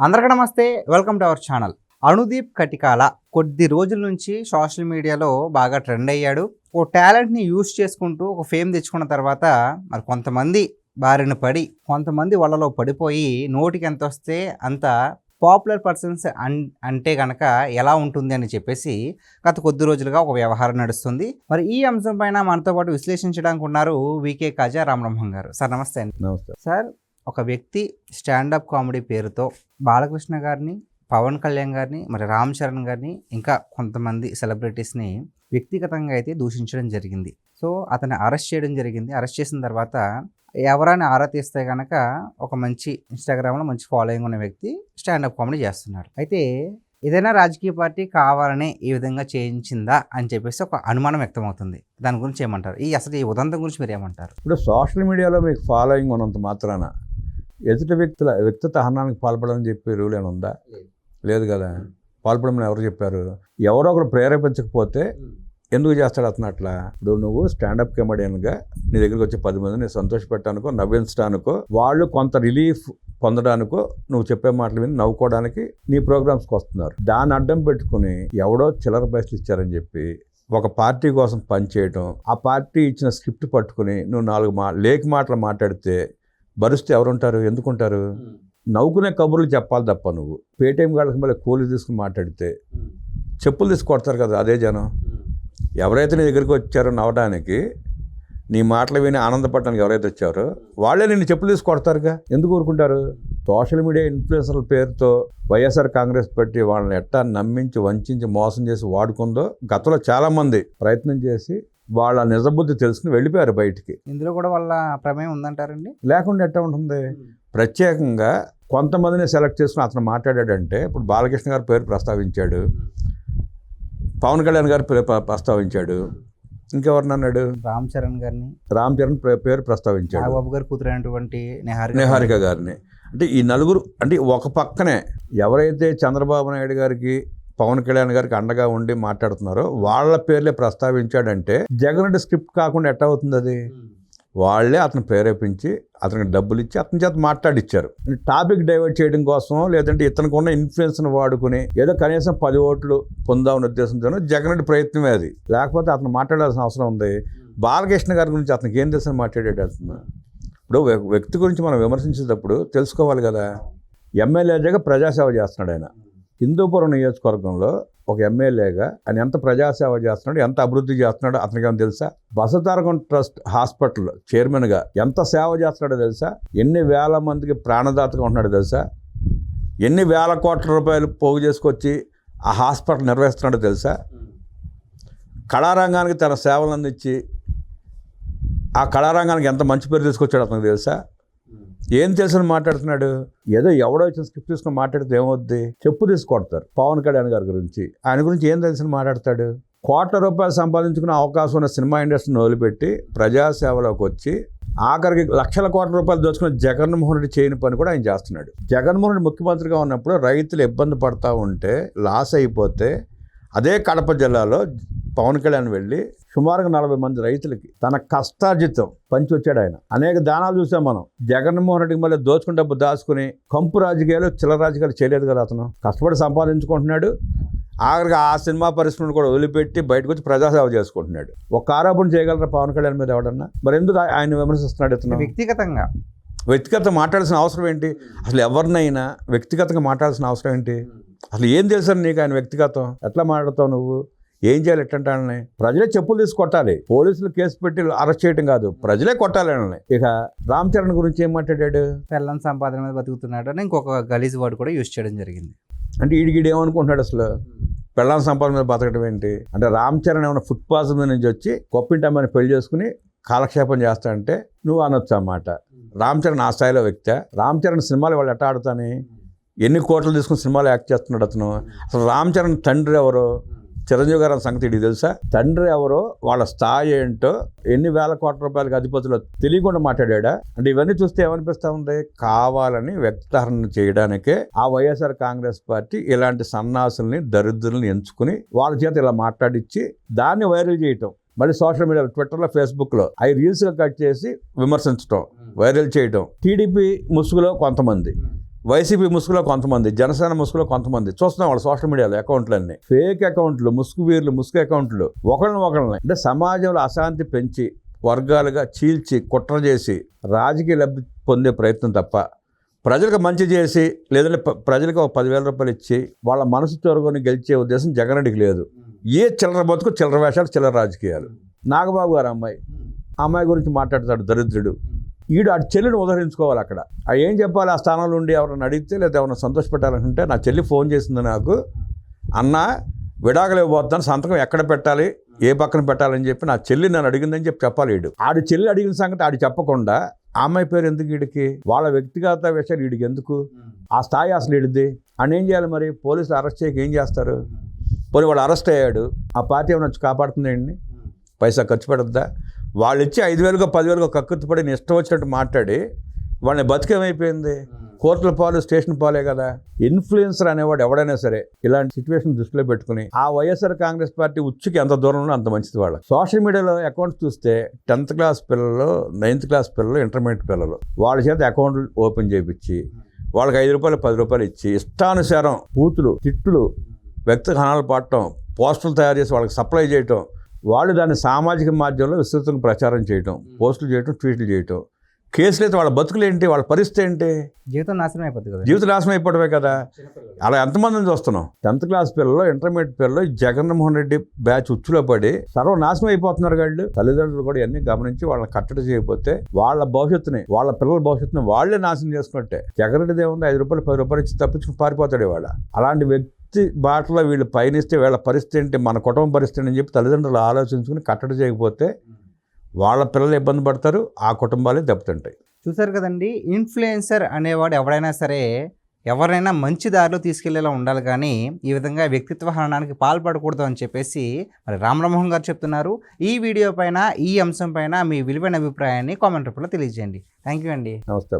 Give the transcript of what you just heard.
అందరికీ నమస్తే, welcome to our channel. Anudeep Katikala కొద్ది రోజుల నుంచి సోషల్ మీడియాలో బాగా ట్రెండ్ అయ్యాడు. ఓ టాలెంట్ని యూజ్ చేసుకుంటూ ఒక ఫేమ్ తెచ్చుకున్న తర్వాత మరి కొంతమంది బారిన పడి కొంతమంది వాళ్ళలో పడిపోయి నోటికి ఎంత వస్తే అంత పాపులర్ పర్సన్స్ అంటే కనుక ఎలా ఉంటుంది అని చెప్పేసి గత కొద్ది రోజులుగా ఒక వ్యవహారం నడుస్తుంది. మరి ఈ అంశం పైన మనతో పాటు విశ్లేషించడానికి ఉన్నారు వికే కాజా రామబ్రహ్మం గారు. సార్ నమస్తే అండి. నమస్తే సార్, ఒక వ్యక్తి స్టాండప్ కామెడీ పేరుతో బాలకృష్ణ గారిని, పవన్ కళ్యాణ్ గారిని, మరి రామ్ చరణ్ గారిని, ఇంకా కొంతమంది సెలబ్రిటీస్ని వ్యక్తిగతంగా అయితే దూషించడం జరిగింది. సో అతన్ని అరెస్ట్ చేయడం జరిగింది. అరెస్ట్ చేసిన తర్వాత ఎవరైనా ఆరా తీస్తే కనుక ఒక మంచి ఇన్స్టాగ్రామ్లో మంచి ఫాలోయింగ్ ఉన్న వ్యక్తి స్టాండప్ కామెడీ చేస్తున్నాడు. అయితే ఏదైనా రాజకీయ పార్టీ కావాలనే ఈ విధంగా చేయించిందా అని చెప్పేసి ఒక అనుమానం వ్యక్తమవుతుంది. దాని గురించి ఏమంటారు? అసలు ఈ ఉదంతం గురించి మీరు ఏమంటారు? ఇప్పుడు సోషల్ మీడియాలో మీకు ఫాలోయింగ్ ఉన్నంత మాత్రాన ఎదుటి వ్యక్తిత్వ హననానికి పాల్పడని చెప్పి రూల్ ఏమైనా ఉందా? లేదు కదా. పాల్పడమని ఎవరు చెప్పారు? ఎవరో ఒకరు ప్రేరేపించకపోతే ఎందుకు చేస్తాడు అతను అట్లా? ఇప్పుడు నువ్వు స్టాండప్ కామెడియన్గా నీ దగ్గరికి వచ్చే 10 మందిని సంతోషపెట్టానుకో, నవ్వించడానికో, వాళ్ళు కొంత రిలీఫ్ పొందడానికో నువ్వు చెప్పే మాటలు విని నవ్వుకోవడానికి నీ ప్రోగ్రామ్స్కి వస్తున్నారు. దాన్ని అడ్డం పెట్టుకుని ఎవడో చిల్లర పైసలు ఇచ్చారని చెప్పి ఒక పార్టీ కోసం పనిచేయటం, ఆ పార్టీ ఇచ్చిన స్క్రిప్ట్ పట్టుకుని నువ్వు 4 లేఖ మాటలు మాట్లాడితే భరిస్తే ఎవరుంటారు? ఎందుకుంటారు? నవ్వుకునే కబుర్లు చెప్పాలి తప్ప నువ్వు పేటీఎం గాళ్ళకి మళ్ళీ కూలి తీసుకుని మాట్లాడితే చెప్పులు తీసుకు కొడతారు కదా అదే జనం. ఎవరైతే నీ దగ్గరికి వచ్చారో నవ్వడానికి, నీ మాటలు విని ఆనందపడడానికి ఎవరైతే వచ్చారో వాళ్ళే నిన్ను చెప్పులు తీసుకు కొడతారుగా. ఎందుకు ఊరుకుంటారు? సోషల్ మీడియా ఇన్ఫ్లుయెన్సర్ల పేరుతో వైఎస్ఆర్ కాంగ్రెస్ పార్టీ వాళ్ళని ఎట్టా నమ్మించి, వంచి, మోసం చేసి వాడుకుందో గతంలో చాలామంది ప్రయత్నం చేసి వాళ్ళ నిజబుద్ధి తెలుసుకుని వెళ్ళిపోయారు బయటికి. ఇందులో కూడా వాళ్ళ ప్రమేయం ఉందంటారండి? లేకుండా ఎట్టా ఉంటుంది? ప్రత్యేకంగా కొంతమందిని సెలెక్ట్ చేసుకుని అతను మాట్లాడాడంటే, ఇప్పుడు బాలకృష్ణ గారి పేరు ప్రస్తావించాడు, పవన్ కళ్యాణ్ గారి ప్రస్తావించాడు, ఇంకెవరిని అన్నాడు? రామ్ చరణ్ పేరు ప్రస్తావించాడు, బాబు గారి కూతురైనటువంటి నిహారిక గారిని. అంటే ఈ నలుగురు, అంటే ఒక పక్కనే ఎవరైతే చంద్రబాబు నాయుడు గారికి, పవన్ కళ్యాణ్ గారికి అండగా ఉండి మాట్లాడుతున్నారో వాళ్ళ పేర్లే ప్రస్తావించాడంటే జగన్ రెడ్డి స్క్రిప్ట్ కాకుండా ఎట్ట అవుతుంది? అది వాళ్ళే అతను ప్రేరేపించి అతనికి డబ్బులు ఇచ్చి అతని చేత మాట్లాడిచ్చారు. టాపిక్ డైవర్ట్ చేయడం కోసం, లేదంటే ఇతనికి ఉన్న ఇన్ఫ్లుయెన్స్ని వాడుకుని ఏదో కనీసం 10 ఓట్లు పొందామనే ఉద్దేశంతోనో జగన్ రెడ్డి ప్రయత్నమే అది. లేకపోతే అతను మాట్లాడాల్సిన అవసరం ఉంది. బాలకృష్ణ గారి గురించి అతనికి ఏం తెలుసని మాట్లాడాడు అతను? ఇప్పుడు వ్యక్తి గురించి మనం విమర్శించేటప్పుడు తెలుసుకోవాలి కదా. ఎమ్మెల్యేగా ప్రజాసేవ చేస్తున్నాడు ఆయన. హిందూపురం నియోజకవర్గంలో ఒక ఎమ్మెల్యేగా ఆయన ఎంత ప్రజాసేవ చేస్తున్నాడు, ఎంత అభివృద్ధి చేస్తున్నాడో అతనికి ఏమైనా తెలుసా? బసతారకం ట్రస్ట్ హాస్పిటల్ చైర్మన్గా ఎంత సేవ చేస్తున్నాడో తెలుసా? ఎన్ని వేల మందికి ప్రాణదాతగా ఉంటున్నాడో తెలుసా? ఎన్ని వేల కోట్ల రూపాయలు పోగు చేసుకొచ్చి ఆ హాస్పిటల్ నిర్వహిస్తున్నాడో తెలుసా? కళారంగానికి తన సేవలు అందించి ఆ కళారంగానికి ఎంత మంచి పేరు తీసుకొచ్చాడో అతనికి తెలుసా? ఏం తెలుసని మాట్లాడుతున్నాడు? ఏదో ఎవడో వచ్చిన స్క్రిప్ట్ తీసుకుని మాట్లాడితే ఏమవుద్ది? చెప్పు తీసుకొడతారు. పవన్ కళ్యాణ్ గారి గురించి, ఆయన గురించి ఏం తెలుసని మాట్లాడతాడు? కోట్ల రూపాయలు సంపాదించుకునే అవకాశం ఉన్న సినిమా ఇండస్ట్రీని వదిలిపెట్టి ప్రజాసేవలోకి వచ్చి ఆఖరికి లక్షల కోట్ల రూపాయలు దోచుకున్న జగన్మోహన్ రెడ్డి చేయని పని కూడా ఆయన చేస్తున్నాడు. జగన్మోహన్ రెడ్డి ముఖ్యమంత్రిగా ఉన్నప్పుడు రైతులు ఇబ్బంది పడతా ఉంటే, లాస్ అయిపోతే అదే కడప జిల్లాలో పవన్ కళ్యాణ్ వెళ్ళి సుమారుగా 40 మంది రైతులకి తన కష్టార్జితం పంచి వచ్చాడు ఆయన. అనేక దానాలు చూసాం మనం. జగన్మోహన్ రెడ్డికి మళ్ళీ దోచుకుని డబ్బు దాచుకుని కంపు రాజకీయాలు, చిల్లర రాజకీయాలు చేయలేదు కదా అతను. కష్టపడి సంపాదించుకుంటున్నాడు. ఆఖరికి ఆ సినిమా పరిశ్రమను కూడా వదిలిపెట్టి బయటకు వచ్చి ప్రజాసేవ చేసుకుంటున్నాడు. ఒక ఆరోపణ చేయగలరా పవన్ కళ్యాణ్ మీద ఎవడన్నా? మరి ఎందుకు ఆయన విమర్శిస్తున్నాడు ఇతను? వ్యక్తిగతంగా మాట్లాడాల్సిన అవసరం ఏంటి? అసలు ఎవరినైనా వ్యక్తిగతంగా మాట్లాడాల్సిన అవసరం ఏంటి? అసలు ఏం తెలుసని నీకు ఆయన వ్యక్తిగతం? ఎట్లా మాట్లాడతావు నువ్వు? ఏం చేయాలి? ఎట్టంటానని ప్రజలే చెప్పులు తీసి కొట్టాలి. పోలీసులు కేసు పెట్టి అరెస్ట్ చేయడం కాదు, ప్రజలే కొట్టాలి అని. ఇక రామ్ చరణ్ గురించి ఏం మాట్లాడాడు? పెళ్ళం సంపాదన మీద బతుకుతున్నాడు అని ఇంకొక గలీజ్ వర్డ్ కూడా యూజ్ చేయడం జరిగింది. అంటే ఈడిగిడి ఏమనుకుంటున్నాడు? అసలు పెళ్ళం సంపాదన మీద బతకడం ఏంటి? అంటే రామ్ చరణ్ ఏమైనా ఫుట్ పాస్ మీద నుంచి వచ్చి కొప్పింటమ్మని పెళ్లి చేసుకుని కాలక్షేపం చేస్తా అంటే నువ్వు అనొచ్చు అన్నమాట. రామ్ చరణ్ ఆ స్థాయిలో వ్యక్తి. రామ్ చరణ్ సినిమాలు వాళ్ళు ఎట్లా ఆడుతాని, ఎన్ని కోట్లు తీసుకుని సినిమాలు యాక్ట్ చేస్తున్నాడు అతను. అసలు రామ్ చరణ్ తండ్రి ఎవరో, చిరంజీవి గారి సంగతి ఇది తెలుసా? తండ్రి ఎవరో, వాళ్ళ స్థాయి ఏంటో, ఎన్ని వేల కోట్ల రూపాయలకి అధిపతులు తెలియకుండా మాట్లాడా. అంటే ఇవన్నీ చూస్తే ఏమనిపిస్తూ ఉంది? కావాలని వ్యక్తహరణ చేయడానికే ఆ వైఎస్ఆర్ కాంగ్రెస్ పార్టీ ఇలాంటి సన్నాసుల్ని, దరిద్రుల్ని ఎంచుకుని వాళ్ళ చేత ఇలా మాట్లాడించి దాన్ని వైరల్ చేయటం. మళ్ళీ సోషల్ మీడియాలో, ట్విట్టర్లో, ఫేస్బుక్లో అవి రీల్స్గా కట్ చేసి విమర్శించడం, వైరల్ చేయటం. టీడీపీ ముసుగులో కొంతమంది, వైసీపీ ముసుగులో కొంతమంది, జనసేన ముసుగులో కొంతమంది చూస్తున్నాం వాళ్ళ సోషల్ మీడియాలో అకౌంట్లన్నీ ఫేక్ అకౌంట్లు, ముసుగు వీర్లు, ముసుగు అకౌంట్లు, ఒకళ్ళని అంటే సమాజంలో అశాంతి పెంచి వర్గాలుగా చీల్చి కుట్ర చేసి రాజకీయ లబ్ధి పొందే ప్రయత్నం తప్ప ప్రజలకు మంచి చేసి లేదంటే ప్రజలకు ఒక 10,000 రూపాయలు ఇచ్చి వాళ్ళ మనసు చొరగొని గెలిచే ఉద్దేశం జగన్ రెడ్డికి లేదు. ఏ చిల్లర బతుకు, చిల్లర వేషాలు, చిల్లర రాజకీయాలు. నాగబాబు గారు అమ్మాయి, ఆ అమ్మాయి గురించి మాట్లాడతాడు దరిద్రుడు. ఈడు ఆ చెల్లిని ఉదహరించుకోవాలి అక్కడ. ఆ ఏం చెప్పాలి ఆ స్థానంలో ఉండి ఎవరైనా అడిగితే లేదా ఎవరైనా సంతోషపెట్టాలంటే, నా చెల్లి ఫోన్ చేసింది నాకు, అన్న విడాకులు ఇవ్వబోతున్నాను, సంతకం ఎక్కడ పెట్టాలి, ఏ పక్కన పెట్టాలని చెప్పి నా చెల్లి నన్ను అడిగిందని చెప్పాలి. ఆడి చెల్లి అడిగిన సంగతి ఆడి చెప్పకుండా ఆ అమ్మాయి పేరు ఎందుకు వీడికి, వాళ్ళ వ్యక్తిగత విషయాలు వీడికి ఎందుకు, ఆ స్థాయి అసలు వీడిది అని ఏం చేయాలి మరి? పోలీసులు అరెస్ట్ చేయక ఏం చేస్తారు? పోనీ వాడు అరెస్ట్ అయ్యాడు, ఆ పార్టీ ఏమైనా వచ్చి కాపాడుతుందండి? పైసా ఖర్చు పెడద్దా? వాళ్ళు ఇచ్చి 5,000కో 10,000కో కక్కుర్తిపడి ఇష్టం వచ్చినట్టు మాట్లాడి వాళ్ళని బతికేమైపోయింది? కోర్టుల పాలు, స్టేషన్ పాలే కదా. ఇన్ఫ్లుయెన్సర్ అనేవాడు ఎవడైనా సరే ఇలాంటి సిచ్యువేషన్ దృష్టిలో పెట్టుకుని ఆ వైఎస్ఆర్ కాంగ్రెస్ పార్టీ ఉచ్చుకి ఎంత దూరంలో అంత మంచిది. వాళ్ళ సోషల్ మీడియాలో అకౌంట్స్ చూస్తే 10th క్లాస్ పిల్లలు, 9th క్లాస్ పిల్లలు, ఇంటర్మీడియట్ పిల్లలు వాళ్ళ చేత అకౌంట్లు ఓపెన్ చేయించి వాళ్ళకి 5 రూపాయలు 10 రూపాయలు ఇచ్చి ఇష్టానుసారం బూతులు, తిట్లు, వ్యక్తిగత హనాలు పడటం, పోస్టులు తయారు చేసి వాళ్ళకి సప్లై చేయటం, వాళ్ళు దాన్ని సామాజిక మాధ్యమంలో విస్తృతంగా ప్రచారం చేయటం, పోస్టులు చేయటం, ట్వీట్లు చేయటం. కేసులు అయితే వాళ్ళ బతుకులు ఏంటి, వాళ్ళ పరిస్థితి ఏంటి? జీవితం నాశనం అయిపోతుంది కదా. జీవితం నాశనం అయిపోవడమే కదా. అలా ఎంతమందిని చూస్తున్నాం? 10th క్లాస్ పిల్లలు, ఇంటర్మీడియట్ పిల్లలు జగన్మోహన్ రెడ్డి బ్యాచ్ ఉచ్చులో పడి సర్వనాశనం అయిపోతున్నారు. వాళ్ళు తల్లిదండ్రులు కూడా ఇవన్నీ గమనించి వాళ్ళని కట్టడి చేయకపోతే వాళ్ళ భవిష్యత్తుని, వాళ్ళ పిల్లల భవిష్యత్తుని వాళ్ళే నాశనం చేసుకున్నట్టే. జగన్ రెడ్డిది ఏముంది, 5 రూపాయలు 10 రూపాయలు ఇచ్చి తప్పించుకుని పారిపోతాడు ఇవాళ. అలాంటి వ్యక్తి బాటలో వీళ్ళు పయనిస్తే వీళ్ళ పరిస్థితి ఏంటి, మన కుటుంబ పరిస్థితి అని చెప్పి తల్లిదండ్రులు ఆలోచించుకుని కట్టడి చేయకపోతే వాళ్ళ పిల్లలు ఇబ్బంది పడతారు, ఆ కుటుంబాలే దెబ్బతింటాయి. చూసారు కదండి, ఇన్ఫ్లుయెన్సర్ అనేవాడు ఎవడైనా సరే ఎవరైనా మంచి దారిలో తీసుకెళ్లేలా ఉండాలి, కానీ ఈ విధంగా వ్యక్తిత్వ హననానికి పాల్పడకూడదు అని చెప్పేసి మరి రామరామోహన్ గారు చెప్తున్నారు. ఈ వీడియో పైన, ఈ అంశం పైన మీ విలువైన అభిప్రాయాన్ని కామెంట్ రూపంలో తెలియజేయండి. థ్యాంక్ యూ అండి. నమస్తే.